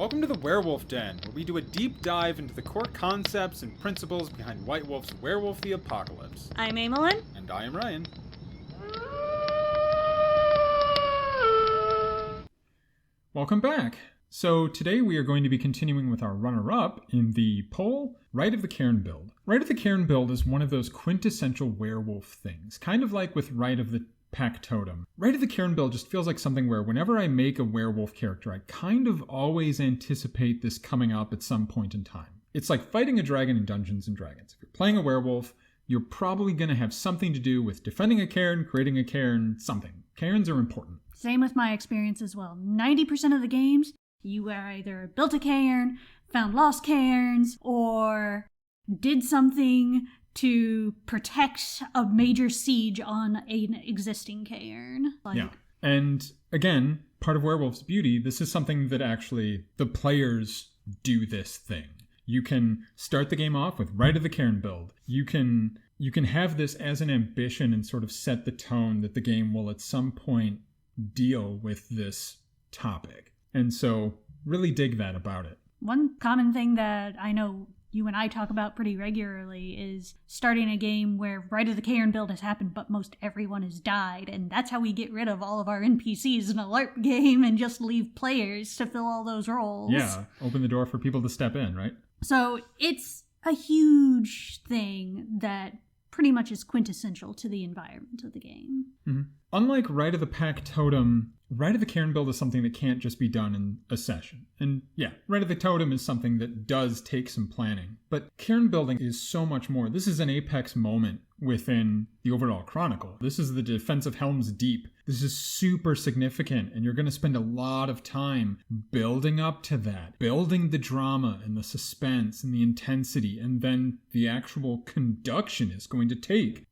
Welcome to the Werewolf Den, where we do a deep dive into the core concepts and principles behind White Wolf's Werewolf the Apocalypse. I'm Amylin. And I am Ryan. Welcome back. So today we are going to be continuing with our runner-up in the poll, Rite of the Cairn build. Rite of the Cairn build is one of those quintessential werewolf things, kind of like with Rite of the Pack Totem. Rite of the Cairn build just feels like something where whenever I make a werewolf character, I kind of always anticipate this coming up at some point in time. It's like fighting a dragon in Dungeons & Dragons. If you're playing a werewolf, you're probably going to have something to do with defending a cairn, creating a cairn, something. Cairns are important. Same with my experience as well. 90% of the games, you either built a cairn, found lost cairns, or did something to protect a major siege on an existing cairn. Yeah. And again, part of Werewolf's beauty, this is something that actually the players do this thing. You can start the game off with Rite of the Cairn build. You can have this as an ambition and sort of set the tone that the game will at some point deal with this topic. And so really dig that about it. One common thing that I know you and I talk about pretty regularly is starting a game where Rite of the Cairn build has happened, but most everyone has died. And that's how we get rid of all of our NPCs in a LARP game and just leave players to fill all those roles. Yeah, open the door for people to step in, right? So it's a huge thing that pretty much is quintessential to the environment of the game. Mm-hmm. Unlike Rite of the Pack Totem, Rite of the Cairn build is something that can't just be done in a session. And yeah, Rite of the Totem is something that does take some planning. But cairn building is so much more. This is an apex moment within the overall chronicle. This is the defense of Helm's Deep. This is super significant, and you're going to spend a lot of time building up to that, building the drama and the suspense and the intensity, and then the actual conduction is going to take,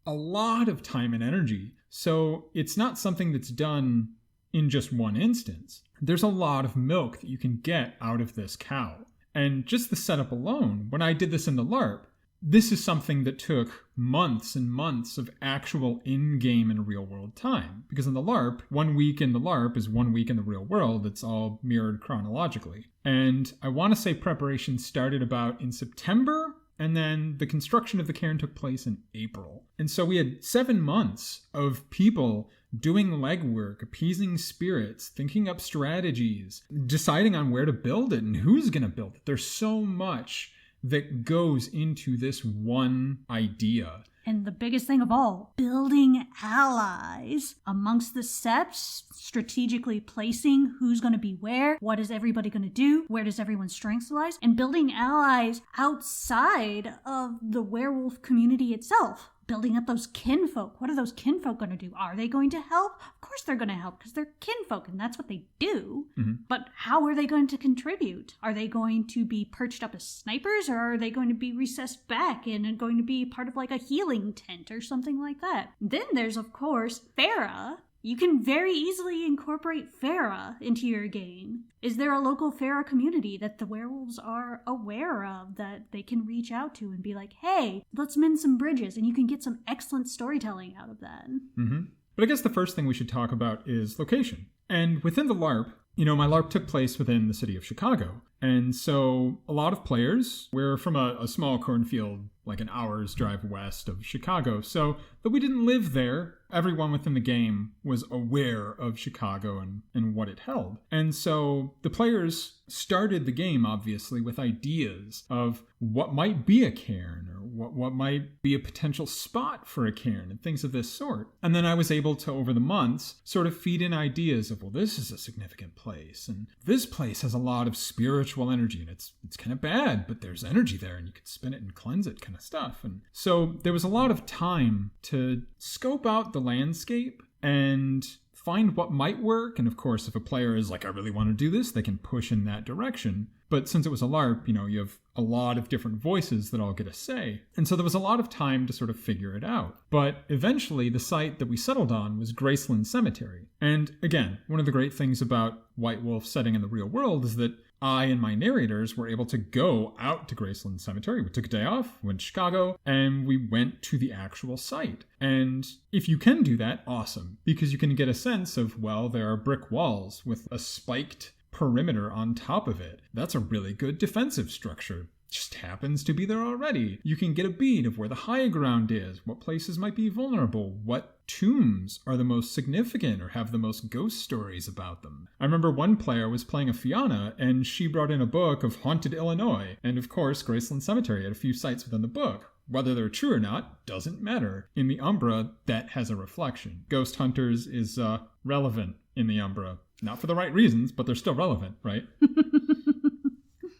a lot of time and energy. So it's not something that's done in just one instance. There's a lot of milk that you can get out of this cow. And just the setup alone, when I did this in the LARP, this is something that took months and months of actual in-game and real-world time. Because in the LARP, 1 week in the LARP is 1 week in the real world. It's all mirrored chronologically. And I want to say preparation started about in September, and then the construction of the cairn took place in April. And so we had 7 months of people doing legwork, appeasing spirits, thinking up strategies, deciding on where to build it and who's going to build it. There's so much that goes into this one idea. And the biggest thing of all, building allies amongst the seps, strategically placing who's going to be where, what is everybody going to do, where does everyone's strengths lie, and building allies outside of the werewolf community itself. Building up those kinfolk. What are those kinfolk going to do? Are they going to help? Of course they're going to help because they're kinfolk and that's what they do. Mm-hmm. But how are they going to contribute? Are they going to be perched up as snipers, or are they going to be recessed back and going to be part of like a healing tent or something like that? Then there's, of course, Farah. You can very easily incorporate Farah into your game. Is there a local Farah community that the werewolves are aware of that they can reach out to and be like, hey, let's mend some bridges, and you can get some excellent storytelling out of that. Mm-hmm. But I guess the first thing we should talk about is location. And within the LARP, my LARP took place within the city of Chicago. And so a lot of players were from a small cornfield, like an hour's drive west of Chicago. So though we didn't live there, everyone within the game was aware of Chicago and what it held. And so the players started the game, obviously, with ideas of what might be a cairn or what might be a potential spot for a cairn and things of this sort. And then I was able to, over the months, sort of feed in ideas of, well, this is a significant place, and this place has a lot of spiritual energy, and it's kind of bad, but there's energy there, and you can spin it and cleanse it kind of stuff. And so there was a lot of time to scope out the landscape and find what might work. And of course, if a player is like, I really want to do this, they can push in that direction. But since it was a LARP, you have a lot of different voices that all get a say. And so there was a lot of time to sort of figure it out. But eventually, the site that we settled on was Graceland Cemetery. And again, one of the great things about White Wolf setting in the real world is that I and my narrators were able to go out to Graceland Cemetery. We took a day off, went to Chicago, and we went to the actual site. And if you can do that, awesome, because you can get a sense of, well, there are brick walls with a spiked perimeter on top of it. That's a really good defensive structure. Just happens to be there already. You can get a bead of where the high ground is, what places might be vulnerable, what tombs are the most significant or have the most ghost stories about them. I remember one player was playing a Fianna, and she brought in a book of haunted Illinois, and of course Graceland Cemetery had a few sites within the book. Whether they're true or not doesn't matter. In the Umbra, that has a reflection. Ghost Hunters is relevant in the Umbra. Not for the right reasons, but they're still relevant, right?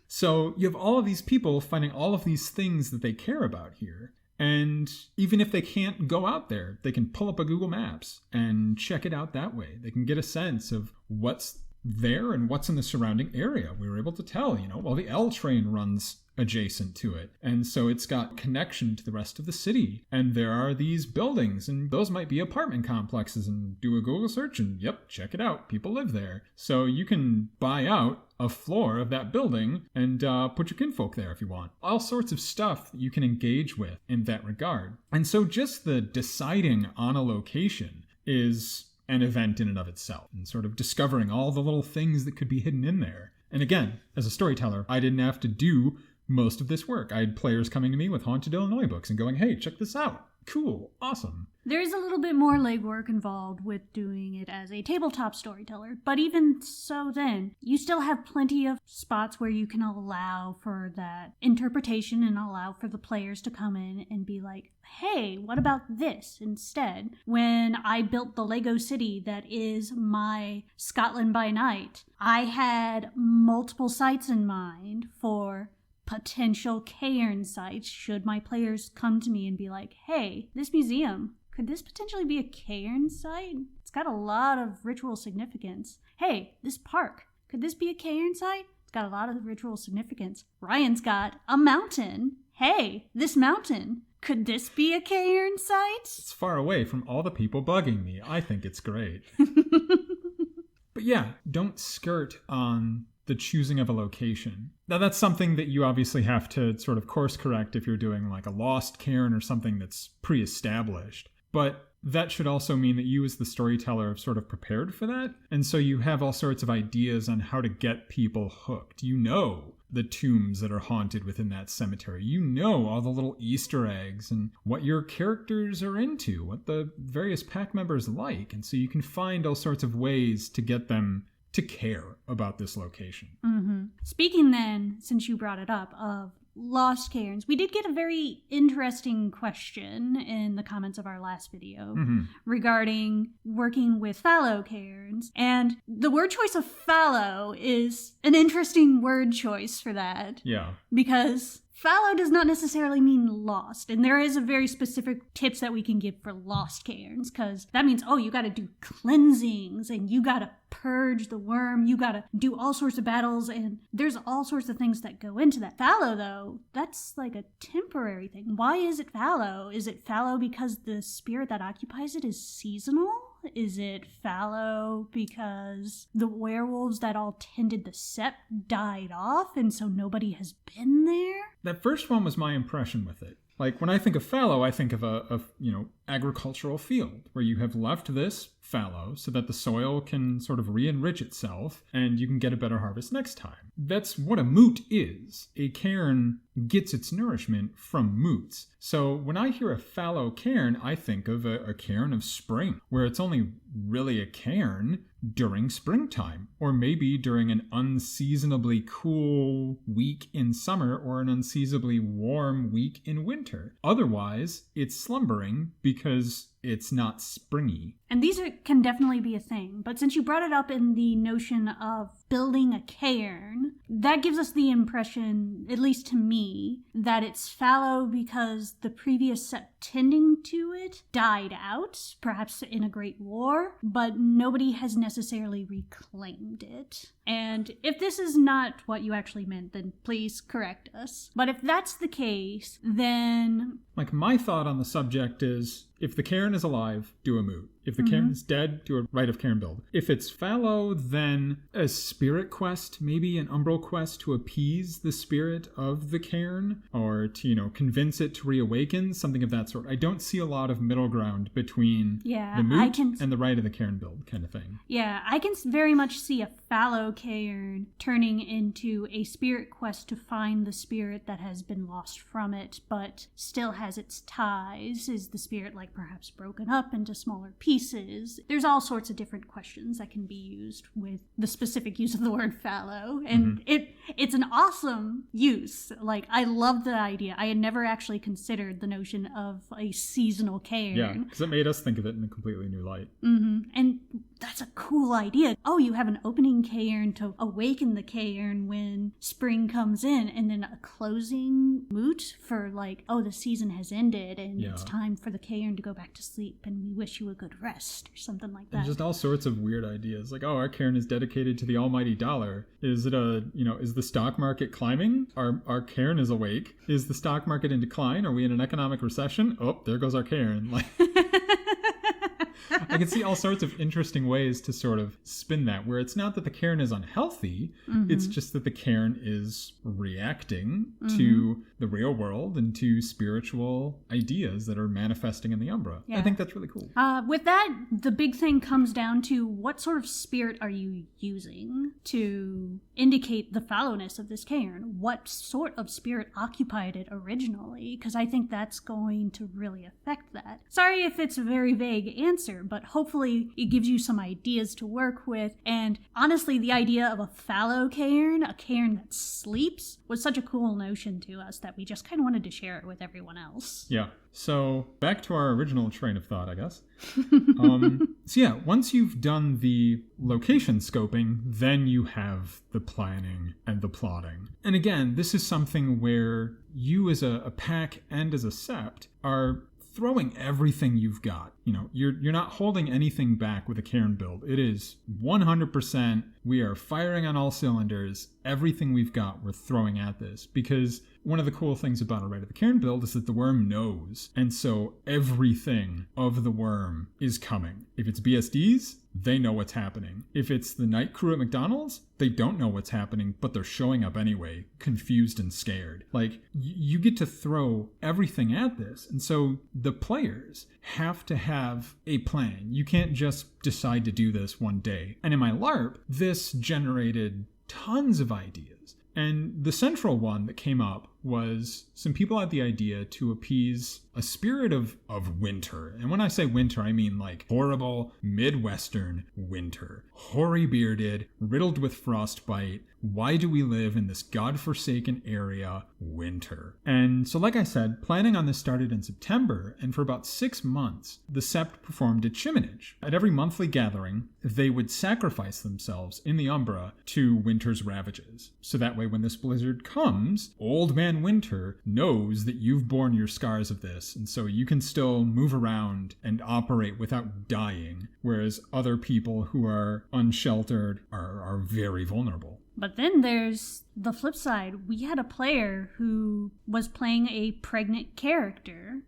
So you have all of these people finding all of these things that they care about here. And even if they can't go out there, they can pull up a Google Maps and check it out that way. They can get a sense of what's there and what's in the surrounding area. We were able to tell, well, the L train runs adjacent to it. And so it's got connection to the rest of the city. And there are these buildings, and those might be apartment complexes, and do a Google search and yep, check it out. People live there. So you can buy out a floor of that building and put your kinfolk there if you want. All sorts of stuff that you can engage with in that regard. And so just the deciding on a location is an event in and of itself, and sort of discovering all the little things that could be hidden in there. And again, as a storyteller, I didn't have to do most of this work. I had players coming to me with Haunted Illinois books and going, hey, check this out. Cool. Awesome. There is a little bit more legwork involved with doing it as a tabletop storyteller, but even so then, you still have plenty of spots where you can allow for that interpretation and allow for the players to come in and be like, hey, what about this instead? When I built the Lego city that is my Scotland by Night, I had multiple sites in mind for potential Cairn sites should my players come to me and be like, hey, this museum, could this potentially be a Cairn site? It's got a lot of ritual significance. Hey, this park, could this be a Cairn site? It's got a lot of ritual significance. Ryan's got a mountain. Hey, this mountain, could this be a Cairn site? It's far away from all the people bugging me. I think it's great. But yeah, don't skirt on the choosing of a location. Now that's something that you obviously have to sort of course correct if you're doing like a lost cairn or something that's pre-established. But that should also mean that you as the storyteller have sort of prepared for that. And so you have all sorts of ideas on how to get people hooked. You know the tombs that are haunted within that cemetery. You know all the little Easter eggs and what your characters are into, what the various pack members like. And so you can find all sorts of ways to get them to care about this location. Mm-hmm. Speaking then, since you brought it up, of lost cairns, we did get a very interesting question in the comments of our last video regarding working with fallow cairns. And the word choice of fallow is an interesting word choice for that. Yeah. Because fallow does not necessarily mean lost, and there is a very specific tips that we can give for lost cairns, because that means, you gotta do cleansings, and you gotta purge the worm, you gotta do all sorts of battles, and there's all sorts of things that go into that. Fallow, though, that's like a temporary thing. Why is it fallow? Is it fallow because the spirit that occupies it is seasonal? Is it fallow because the werewolves that all tended the sept died off and so nobody has been there? That first one was my impression with it. Like when I think of fallow, I think of a agricultural field where you have left this fallow so that the soil can sort of re-enrich itself and you can get a better harvest next time. That's what a moot is. A cairn gets its nourishment from moots. So when I hear a fallow cairn, I think of a cairn of spring, where it's only really a cairn during springtime, or maybe during an unseasonably cool week in summer or an unseasonably warm week in winter. Otherwise, it's slumbering because it's not springy. And these can definitely be a thing, but since you brought it up in the notion of building a cairn, that gives us the impression, at least to me, that it's fallow because the previous sept tending to it died out, perhaps in a great war, but nobody has necessarily reclaimed it. And if this is not what you actually meant, then please correct us. But if that's the case, then... Like, my thought on the subject is, if the cairn is alive, do a moot. If the cairn is dead, do a rite of cairn build. If it's fallow, then a spirit quest, maybe an umbral quest to appease the spirit of the cairn, or to, convince it to reawaken, something of that sort. I don't see a lot of middle ground between the moot and the rite of the cairn build kind of thing. Yeah, I can very much see a fallow cairn turning into a spirit quest to find the spirit that has been lost from it, but still has its ties. Is the spirit perhaps broken up into smaller pieces? There's all sorts of different questions that can be used with the specific use of the word fallow, and it's an awesome use. I love the idea. I had never actually considered the notion of a seasonal cairn. Yeah, because it made us think of it in a completely new light. And that's a cool idea. Oh, you have an opening cairn to awaken the cairn when spring comes in, and then a closing moot for the season has ended and it's time for the cairn to go back to sleep and we wish you a good rest or something like that. And just all sorts of weird ideas. Our cairn is dedicated to the almighty dollar. Is it is the stock market climbing? Our cairn is awake. Is the stock market in decline? Are we in an economic recession? Oh, there goes our cairn. I can see all sorts of interesting ways to sort of spin that, where it's not that the cairn is unhealthy, it's just that the cairn is reacting to the real world and to spiritual ideas that are manifesting in the Umbra. Yeah. I think that's really cool. With that, the big thing comes down to what sort of spirit are you using to indicate the fallowness of this cairn? What sort of spirit occupied it originally? Because I think that's going to really affect that. Sorry if it's a very vague answer, but hopefully it gives you some ideas to work with. And honestly, the idea of a fallow cairn, a cairn that sleeps, was such a cool notion to us that we just kind of wanted to share it with everyone else. Yeah. So back to our original train of thought, I guess. Once you've done the location scoping, then you have the planning and the plotting. And again, this is something where you as a pack and as a sept are throwing everything you've got. You're not holding anything back with a cairn build. It is 100%, we are firing on all cylinders. Everything we've got, we're throwing at this. Because one of the cool things about a Rite of the Cairn build is that the worm knows. And so everything of the worm is coming. If it's BSDs, they know what's happening. If it's the night crew at McDonald's, they don't know what's happening, but they're showing up anyway, confused and scared. You get to throw everything at this. And so the players have to have a plan. You can't just decide to do this one day. And in my LARP, this generated tons of ideas. And the central one that came up was some people had the idea to appease a spirit of winter. And when I say winter, I mean horrible Midwestern winter. Hoary bearded, riddled with frostbite. Why do we live in this godforsaken area? Winter. And so like I said, planning on this started in September, and for about 6 months, the Sept performed a chiminage. At every monthly gathering, they would sacrifice themselves in the Umbra to winter's ravages. So that way when this blizzard comes, Old Man Winter knows that you've borne your scars of this, and so you can still move around and operate without dying, whereas other people who are unsheltered are very vulnerable. But then there's the flip side. We had a player who was playing a pregnant character,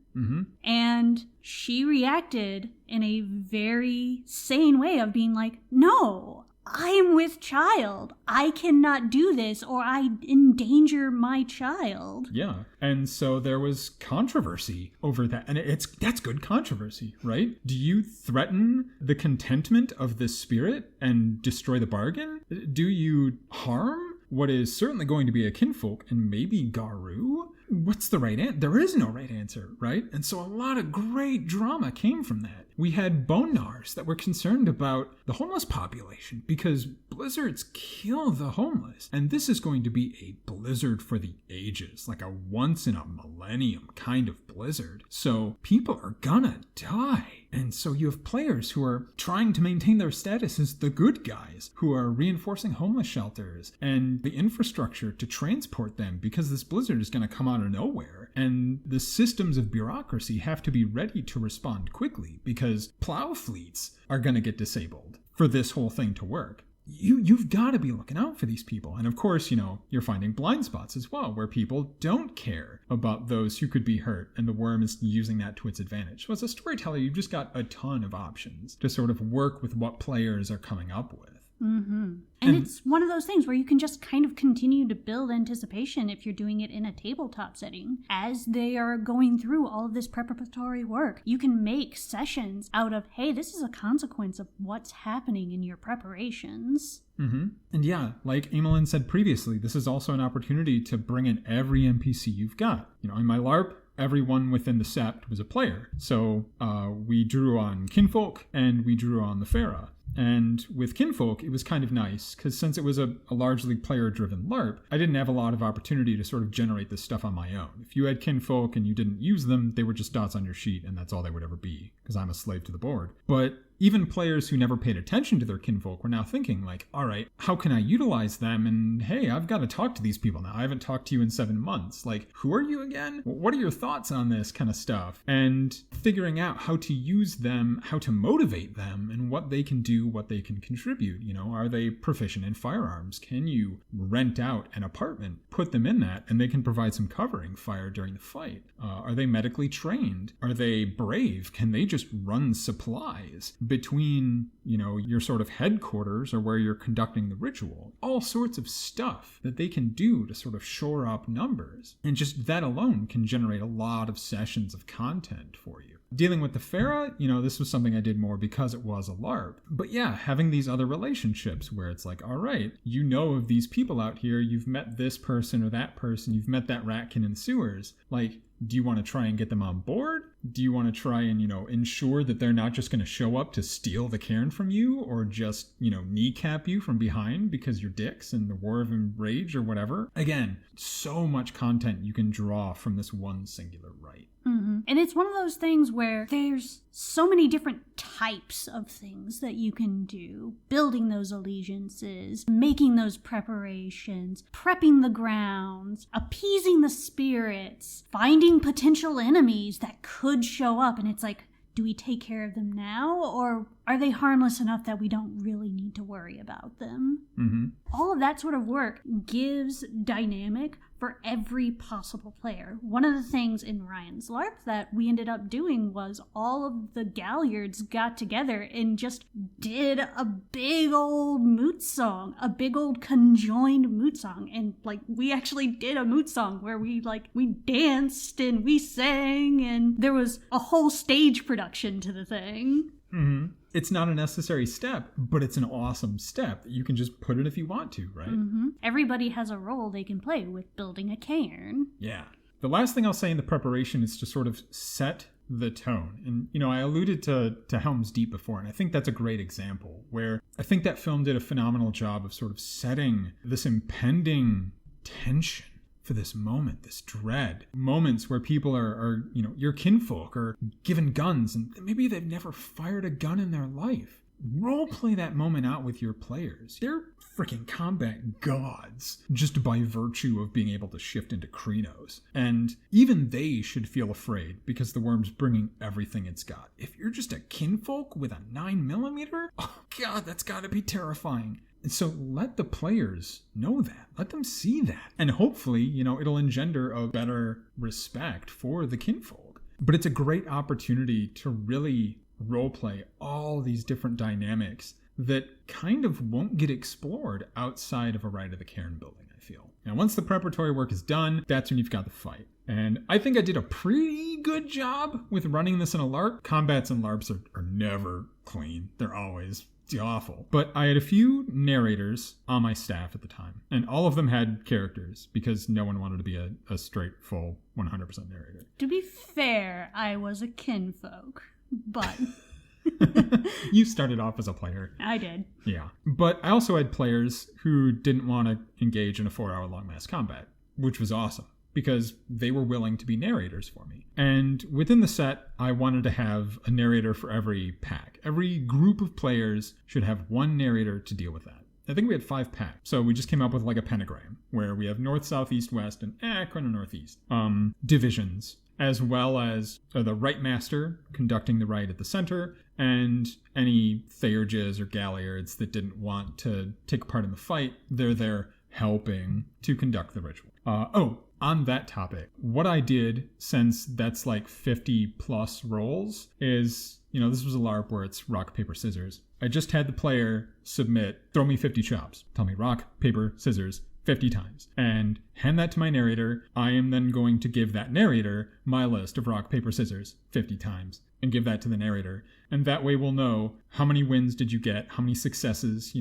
and she reacted in a very sane way of being like, no, I am with child. I cannot do this or I endanger my child. Yeah. And so there was controversy over that. And that's good controversy, right? Do you threaten the contentment of this spirit and destroy the bargain? Do you harm what is certainly going to be a kinfolk and maybe Garu? What's the right answer? There is no right answer, right? And so a lot of great drama came from that. We had bone gnars that were concerned about the homeless population because blizzards kill the homeless. And this is going to be a blizzard for the ages, like a once in a millennium kind of blizzard. So people are gonna die. And so you have players who are trying to maintain their status as the good guys, who are reinforcing homeless shelters and the infrastructure to transport them because this blizzard is going to come out of nowhere. And the systems of bureaucracy have to be ready to respond quickly because plow fleets are going to get disabled for this whole thing to work. you've got to be looking out for these people. And of course, you're finding blind spots as well, where people don't care about those who could be hurt, and the worm is using that to its advantage. So as a storyteller, you've just got a ton of options to sort of work with what players are coming up with. Mm-hmm. And it's one of those things where you can just kind of continue to build anticipation if you're doing it in a tabletop setting. As they are going through all of this preparatory work, you can make sessions out of, hey, this is a consequence of what's happening in your preparations. Mm-hmm. And yeah, like Amylin said previously, this is also an opportunity to bring in every NPC you've got. In my LARP, everyone within the sept was a player. So we drew on kinfolk and we drew on the Farah. And with kinfolk, it was kind of nice because since it was a largely player-driven LARP, I didn't have a lot of opportunity to sort of generate this stuff on my own. If you had kinfolk and you didn't use them, they were just dots on your sheet, and that's all they would ever be because I'm a slave to the board. But even players who never paid attention to their kinfolk were now thinking like, all right, how can I utilize them? And hey, I've got to talk to these people now. I haven't talked to you in 7 months. Like, who are you again? What are your thoughts on this kind of stuff? And figuring out how to use them, how to motivate them, and what they can do, what they can contribute. Are they proficient in firearms? Can you rent out an apartment, put them in that, and they can provide some covering fire during the fight? Are they medically trained? Are they brave? Can they just run supplies between, your sort of headquarters or where you're conducting the ritual? All sorts of stuff that they can do to sort of shore up numbers. And just that alone can generate a lot of sessions of content for you. Dealing with the Farah, this was something I did more because it was a LARP. But yeah, having these other relationships where it's like, all right, of these people out here, you've met this person or that person, you've met that ratkin in the sewers. Like, do you want to try and get them on board? Do you want to try and, ensure that they're not just going to show up to steal the cairn from you or just, kneecap you from behind because you're dicks in the War of Rage or whatever? Again, so much content you can draw from this one singular rite. Mm-hmm. And it's one of those things where there's so many different types of things that you can do. Building those allegiances, making those preparations, prepping the grounds, appeasing the spirits, finding potential enemies that could show up. And it's like, do we take care of them now, or are they harmless enough that we don't really need to worry about them? Mm-hmm. All of that sort of work gives dynamic for every possible player. One of the things in Ryan's LARP that we ended up doing was all of the Galliards got together and just did a big old moot song, a big old conjoined moot song. And we actually did a moot song where we danced and we sang, and there was a whole stage production to the thing. Mm-hmm. It's not a necessary step, but it's an awesome step. You can just put it if you want to, right? Mm-hmm. Everybody has a role they can play with building a cairn. Yeah. The last thing I'll say in the preparation is to sort of set the tone. And, I alluded to Helm's Deep before, and I think that's a great example where I think that film did a phenomenal job of sort of setting this impending tension for this moment, this dread. Moments where people are your kinfolk are given guns and maybe they've never fired a gun in their life. Role play that moment out with your players. They're freaking combat gods just by virtue of being able to shift into Krenos. And even they should feel afraid because the worm's bringing everything it's got. If you're just a kinfolk with a 9mm, oh god, that's gotta be terrifying. And so let the players know that. Let them see that. And hopefully, it'll engender a better respect for the kinfolk. But it's a great opportunity to really roleplay all these different dynamics that kind of won't get explored outside of a Rite of the Cairn building, I feel. Now, once the preparatory work is done, that's when you've got the fight. And I think I did a pretty good job with running this in a LARP. Combats and LARPs are never clean. They're always awful. But I had a few narrators on my staff at the time, and all of them had characters because no one wanted to be a straight, full, 100% narrator. To be fair, I was a kinfolk, but... You started off as a player. I did. Yeah. But I also had players who didn't want to engage in a 4-hour-long mass combat, which was awesome because they were willing to be narrators for me. And within the set, I wanted to have a narrator for every pack. Every group of players should have one narrator to deal with that. I think we had 5 packs. So we just came up with like a pentagram where we have north, south, east, west, and kind of northeast divisions, as well as the rite master conducting the rite at the center, and any theurges or galliards that didn't want to take part in the fight, they're there helping to conduct the ritual. On that topic, what I did, since that's like 50 plus rolls, is, this was a LARP where it's rock, paper, scissors. I just had the player submit, throw me 50 chops. Tell me rock, paper, scissors 50 times. And hand that to my narrator. I am then going to give that narrator my list of rock, paper, scissors 50 times and give that to the narrator. And that way we'll know how many wins did you get, how many successes,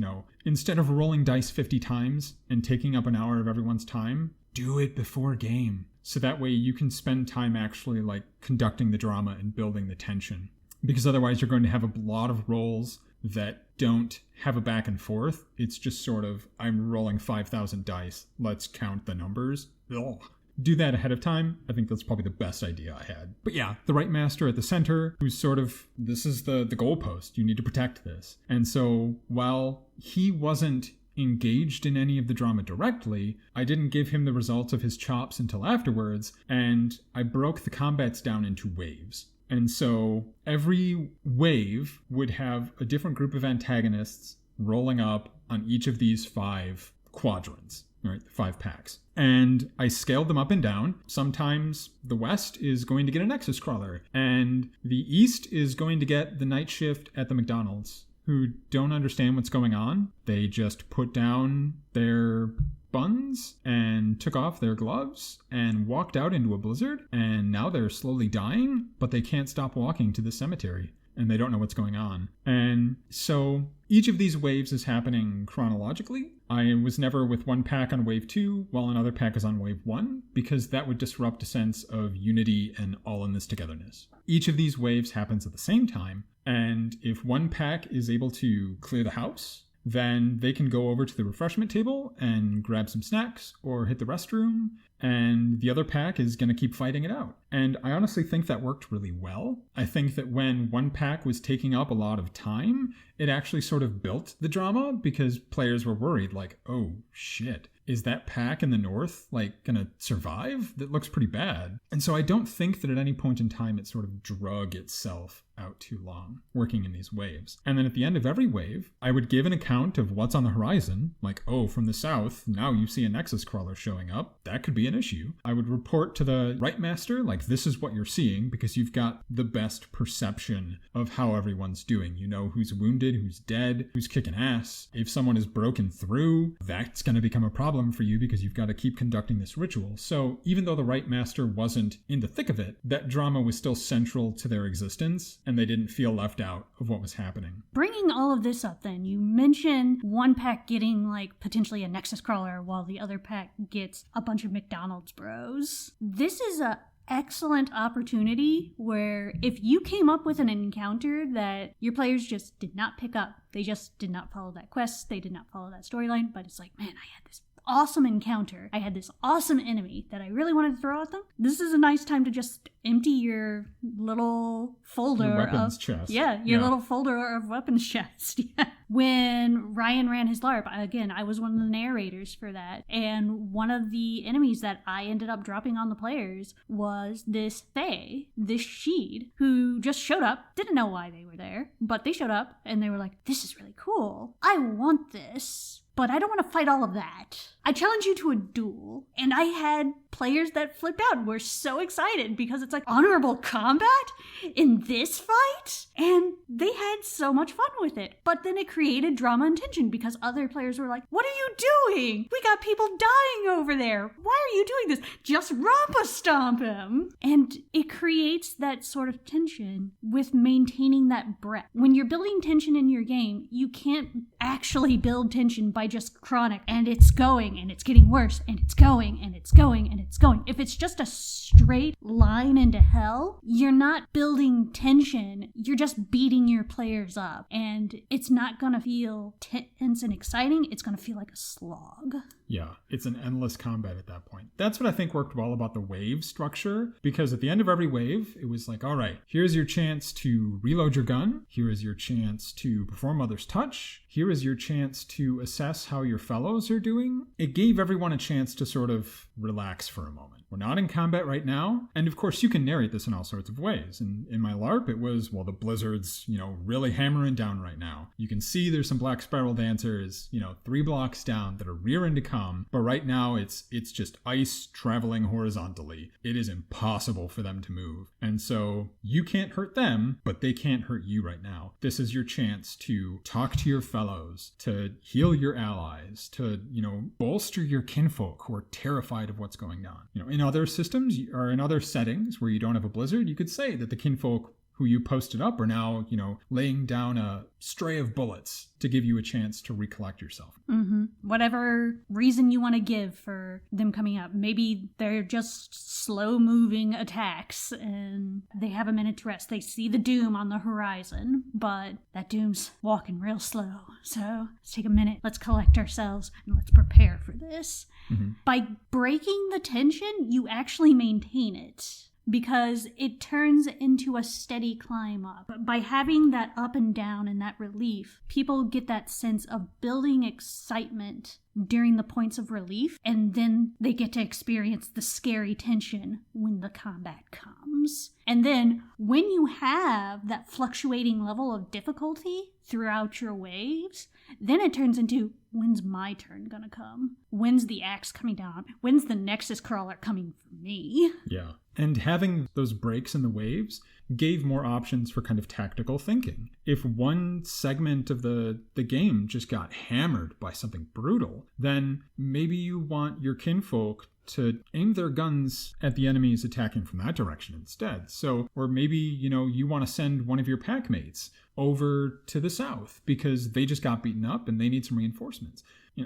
Instead of rolling dice 50 times and taking up an hour of everyone's time, do it before game. So that way you can spend time actually like conducting the drama and building the tension. Because otherwise you're going to have a lot of rolls that don't have a back and forth. It's just sort of, I'm rolling 5,000 dice. Let's count the numbers. Ugh. Do that ahead of time. I think that's probably the best idea I had. But yeah, the rite master at the center, who's sort of, this is the goalpost. You need to protect this. And so while he wasn't engaged in any of the drama directly, I didn't give him the results of his chops until afterwards, and I broke the combats down into waves. And so every wave would have a different group of antagonists rolling up on each of these 5 quadrants, right? 5 packs. And I scaled them up and down. Sometimes the west is going to get a Nexus Crawler, and the east is going to get the night shift at the McDonald's, who don't understand what's going on. They just put down their buns and took off their gloves and walked out into a blizzard, and now they're slowly dying, but they can't stop walking to the cemetery, and they don't know what's going on. And so each of these waves is happening chronologically. I was never with one pack on wave 2 while another pack is on wave 1, because that would disrupt a sense of unity and all in this togetherness. Each of these waves happens at the same time, and if one pack is able to clear the house, then they can go over to the refreshment table and grab some snacks or hit the restroom, and the other pack is going to keep fighting it out. And I honestly think that worked really well. I think that when one pack was taking up a lot of time, it actually sort of built the drama, because players were worried, like, oh shit, is that pack in the north gonna survive? That looks pretty bad. And so I don't think that at any point in time it sort of drug itself out too long, working in these waves. And then at the end of every wave, I would give an account of what's on the horizon, like, oh, from the south, now you see a Nexus Crawler showing up. That could be an issue. I would report to the rite master, like, this is what you're seeing, because you've got the best perception of how everyone's doing. You know who's wounded, who's dead, who's kicking ass. If someone is broken through, that's going to become a problem for you, because you've got to keep conducting this ritual. So even though the rite master wasn't in the thick of it, that drama was still central to their existence, and they didn't feel left out of what was happening. Bringing all of this up then, you mentioned one pack getting potentially a Nexus Crawler while the other pack gets a bunch of McDonald's bros. This is a excellent opportunity where if you came up with an encounter that your players just did not pick up, they just did not follow that quest, they did not follow that storyline, but it's like, man, I had this awesome encounter, I had this awesome enemy that I really wanted to throw at them. This is a nice time to just empty your little folder your weapons chest. Your little folder of weapons chest. Yeah. When Ryan ran his LARP, again, I was one of the narrators for that, and one of the enemies that I ended up dropping on the players was this Fae, this Sheed, who just showed up, didn't know why they were there, but they showed up and they were like, this is really cool, I want this, but I don't want to fight all of that. I challenge you to a duel. And I had players that flipped out and were so excited because it's like honorable combat in this fight. And they had so much fun with it. But then it created drama and tension because other players were like, what are you doing? We got people dying over there. Why are you doing this? Just rumpa stomp him. And it creates that sort of tension with maintaining that breadth. When you're building tension in your game, you can't actually build tension by just chronic and it's going and it's getting worse and it's going and it's going and it's going. If it's just a straight line into hell, you're not building tension. You're just beating your players up, and it's not gonna feel tense and exciting. It's gonna feel like a slog. Yeah, it's an endless combat at that point. That's what I think worked well about the wave structure, because at the end of every wave, it was like, all right, here's your chance to reload your gun. Here is your chance to perform Mother's Touch. Here is your chance to assess how your fellows are doing. It gave everyone a chance to sort of relax for a moment. We're not in combat right now. And of course, you can narrate this in all sorts of ways. And in my LARP, it was, well, the blizzard's, really hammering down right now. You can see there's some black spiral dancers, 3 blocks down that are rearing to come. But right now, it's just ice traveling horizontally. It is impossible for them to move. And so you can't hurt them, but they can't hurt you right now. This is your chance to talk to your fellows, to heal your allies, to, bolster your kinfolk who are terrified of what's going on. In other systems or in other settings where you don't have a blizzard, you could say that the kinfolk who you posted up are now, laying down a stray of bullets to give you a chance to recollect yourself. Mm-hmm. Whatever reason you want to give for them coming up. Maybe they're just slow-moving attacks and they have a minute to rest. They see the doom on the horizon, but that doom's walking real slow. So let's take a minute, let's collect ourselves, and let's prepare for this. Mm-hmm. By breaking the tension, you actually maintain it, because it turns into a steady climb up. By having that up and down and that relief, people get that sense of building excitement during the points of relief, and then they get to experience the scary tension when the combat comes. And then when you have that fluctuating level of difficulty throughout your waves, then it turns into, when's my turn gonna come? When's the axe coming down? When's the Nexus Crawler coming for me? Yeah. And having those breaks in the waves gave more options for kind of tactical thinking. If one segment of the game just got hammered by something brutal, then maybe you want your kinfolk to aim their guns at the enemies attacking from that direction instead. So, or maybe, you want to send one of your pack mates over to the south because they just got beaten up and they need some reinforcements.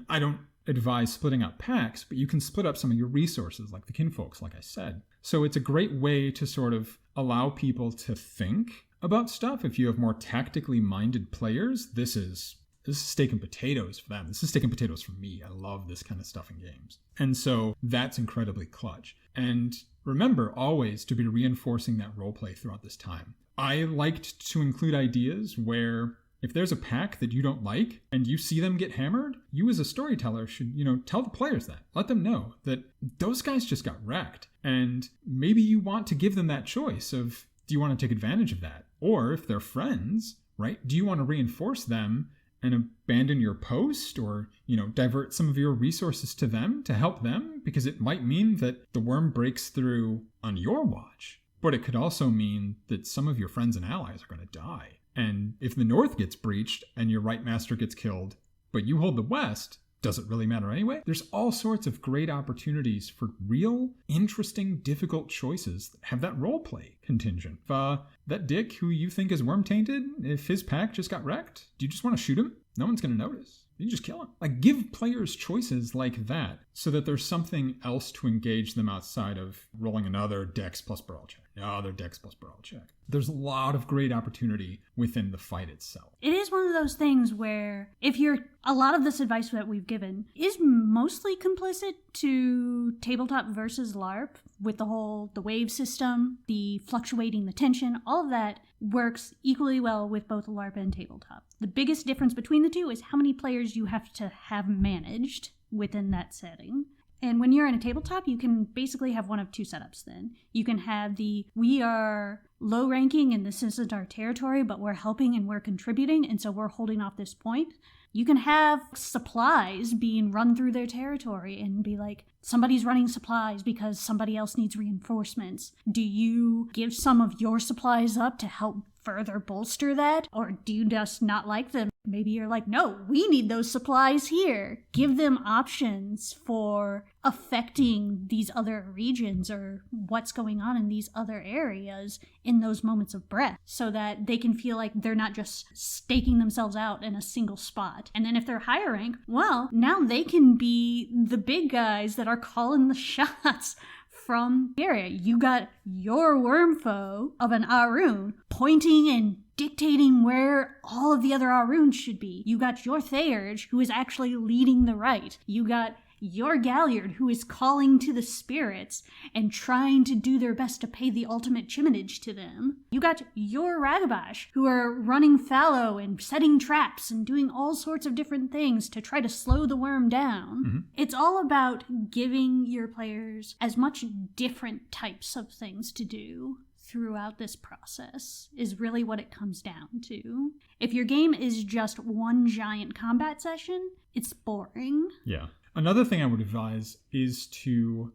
I don't advise splitting up packs, but you can split up some of your resources, like the kinfolks, like I said. So it's a great way to sort of allow people to think about stuff. If you have more tactically minded players, this is steak and potatoes for them. This is steak and potatoes for me. I love this kind of stuff in games. And so that's incredibly clutch. And remember always to be reinforcing that roleplay throughout this time. I liked to include ideas where if there's a pack that you don't like and you see them get hammered, you as a storyteller should, tell the players that. Let them know that those guys just got wrecked. And maybe you want to give them that choice of, do you want to take advantage of that? Or if they're friends, right? Do you want to reinforce them and abandon your post or, divert some of your resources to them to help them? Because it might mean that the worm breaks through on your watch, but it could also mean that some of your friends and allies are going to die. And if the North gets breached and your Rite Master gets killed, but you hold the West, does it really matter anyway? There's all sorts of great opportunities for real, interesting, difficult choices that have that roleplay contingent. If that dick who you think is worm-tainted, if his pack just got wrecked, do you just want to shoot him? No one's going to notice. You just kill him. Give players choices like that so that there's something else to engage them outside of rolling another Dex plus Brawl check. Another Dex plus Brawl check. There's a lot of great opportunity within the fight itself. It is one of those things where a lot of this advice that we've given is mostly complicit to tabletop versus LARP with the wave system, the fluctuating the tension, all of that works equally well with both LARP and tabletop. The biggest difference between the two is how many players you have to have managed within that setting. And when you're in a tabletop, you can basically have one of two setups then. You can have we are low ranking and this isn't our territory, but we're helping and we're contributing, and so we're holding off this point. You can have supplies being run through their territory and be like, somebody's running supplies because somebody else needs reinforcements. Do you give some of your supplies up to help further bolster that? Or do you just not like them? Maybe you're like, no, we need those supplies here. Give them options for affecting these other regions or what's going on in these other areas in those moments of breath so that they can feel like they're not just staking themselves out in a single spot. And then if they're higher rank, well, now they can be the big guys that are calling the shots from the area. You got your worm foe of an Arun pointing and dictating where all of the other Aruns should be. You got your Theurge, who is actually leading the right. You got your Galliard, who is calling to the spirits and trying to do their best to pay the ultimate chiminage to them. You got your Ragabash, who are running fallow and setting traps and doing all sorts of different things to try to slow the worm down. Mm-hmm. It's all about giving your players as much different types of things to do throughout this process is really what it comes down to. If your game is just one giant combat session, it's boring. Yeah. Another thing I would advise is to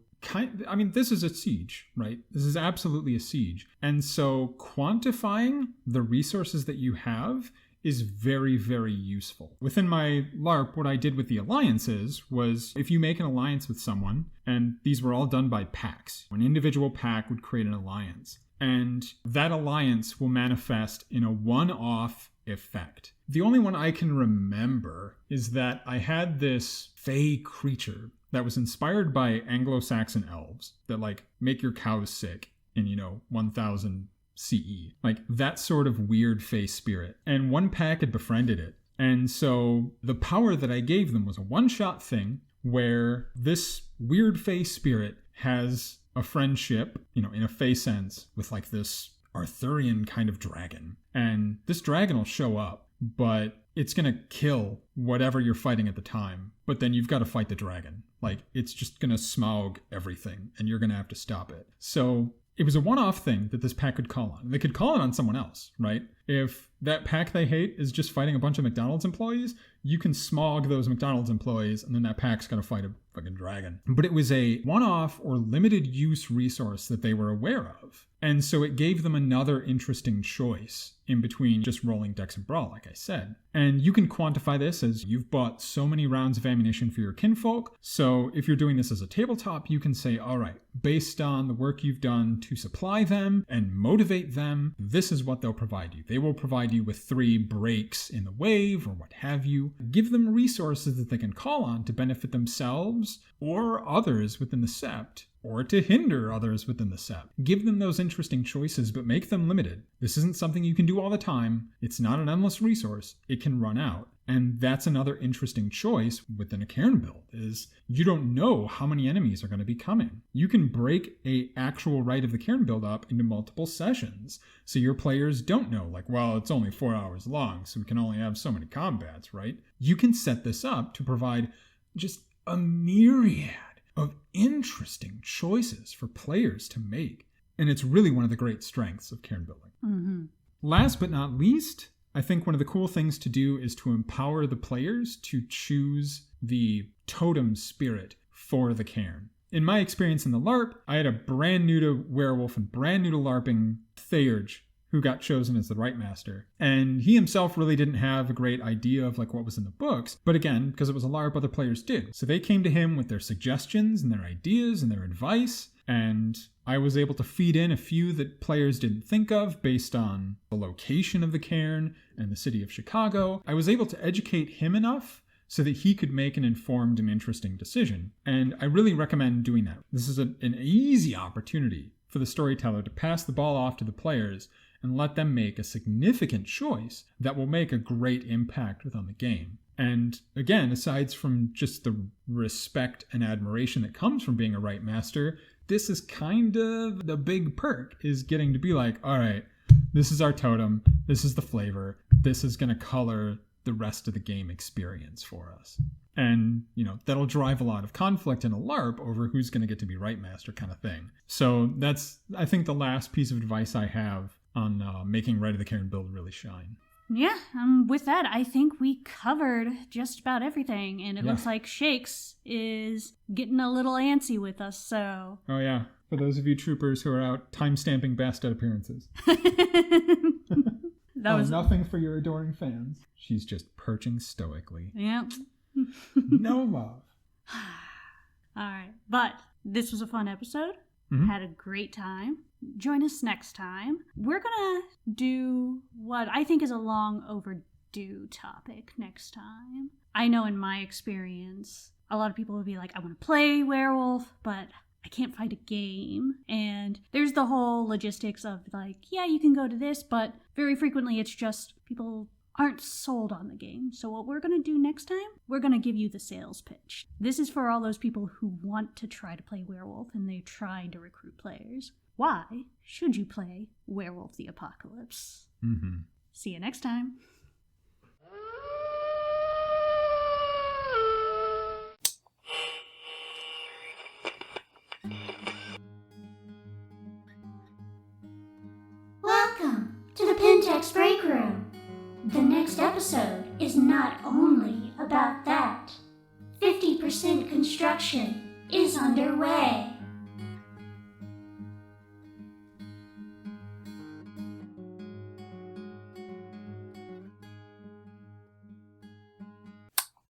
this is a siege, right? This is absolutely a siege. And so quantifying the resources that you have is very, very useful. Within my LARP, what I did with the alliances was if you make an alliance with someone, and these were all done by packs, an individual pack would create an alliance. And that alliance will manifest in a one-off effect. The only one I can remember is that I had this fey creature that was inspired by Anglo-Saxon elves that make your cows sick in, 1000 CE. That sort of weird fey spirit. And one pack had befriended it. And so the power that I gave them was a one-shot thing where this weird fey spirit has a friendship, in a fey sense, with this Arthurian kind of dragon. And this dragon will show up, but it's going to kill whatever you're fighting at the time. But then you've got to fight the dragon. It's just going to smaug everything, and you're going to have to stop it. So it was a one-off thing that this pack could call on. They could call it on someone else, right? If that pack they hate is just fighting a bunch of McDonald's employees, you can smog those McDonald's employees, and then that pack's going to fight a fucking dragon. But it was a one-off or limited use resource that they were aware of. And so it gave them another interesting choice in between just rolling Dex and Brawl, like I said. And you can quantify this as you've bought so many rounds of ammunition for your kinfolk. So if you're doing this as a tabletop, you can say, all right, based on the work you've done to supply them and motivate them, this is what they'll provide you. They will provide you with 3 breaks in the wave or what have you. Give them resources that they can call on to benefit themselves or others within the sept, or to hinder others within the sept. Give them those interesting choices, but make them limited. This isn't something you can do all the time. It's not an endless resource. It can run out. And that's another interesting choice within a Cairn build, is you don't know how many enemies are going to be coming. You can break a actual rite of the Cairn build up into multiple sessions, so your players don't know, it's only 4 hours long, so we can only have so many combats, right? You can set this up to provide just a myriad of interesting choices for players to make. And it's really one of the great strengths of Cairn building. Mm-hmm. Last but not least, I think one of the cool things to do is to empower the players to choose the totem spirit for the Cairn. In my experience in the LARP, I had a brand new to Werewolf and brand new to LARPing Theurge who got chosen as the Rite Master. And he himself really didn't have a great idea of what was in the books. But again, because it was a LARP, other players did. So they came to him with their suggestions and their ideas and their advice. And I was able to feed in a few that players didn't think of based on the location of the Cairn and the city of Chicago. I was able to educate him enough so that he could make an informed and interesting decision. And I really recommend doing that. This is an easy opportunity for the storyteller to pass the ball off to the players and let them make a significant choice that will make a great impact within the game. And again, aside from just the respect and admiration that comes from being a Rite Master, this is kind of the big perk, is getting to be all right, this is our totem, this is the flavor, this is going to color the rest of the game experience for us. And, that'll drive a lot of conflict in a LARP over who's going to get to be Rite Master kind of thing. So that's, I think, the last piece of advice I have on making Rite of the Cairn build really shine. Yeah, with that, I think we covered just about everything, and it looks like Shakes is getting a little antsy with us, so... Oh yeah, for those of you troopers who are out time-stamping Bastet appearances. That was nothing for your adoring fans. She's just perching stoically. Yep. No love. Alright, but this was a fun episode. Mm-hmm. Had a great time. Join us next time. We're gonna do what I think is a long overdue topic next time. I know in my experience, a lot of people will be like, I want to play Werewolf, but I can't find a game. And there's the whole logistics of you can go to this, but very frequently it's just people aren't sold on the game. So what we're going to do next time, we're going to give you the sales pitch. This is for all those people who want to try to play Werewolf and they're trying to recruit players. Why should you play Werewolf the Apocalypse? Mm-hmm. See you next time. Welcome to the Pentex Break Room. The next episode is not only about that. 50% construction is underway.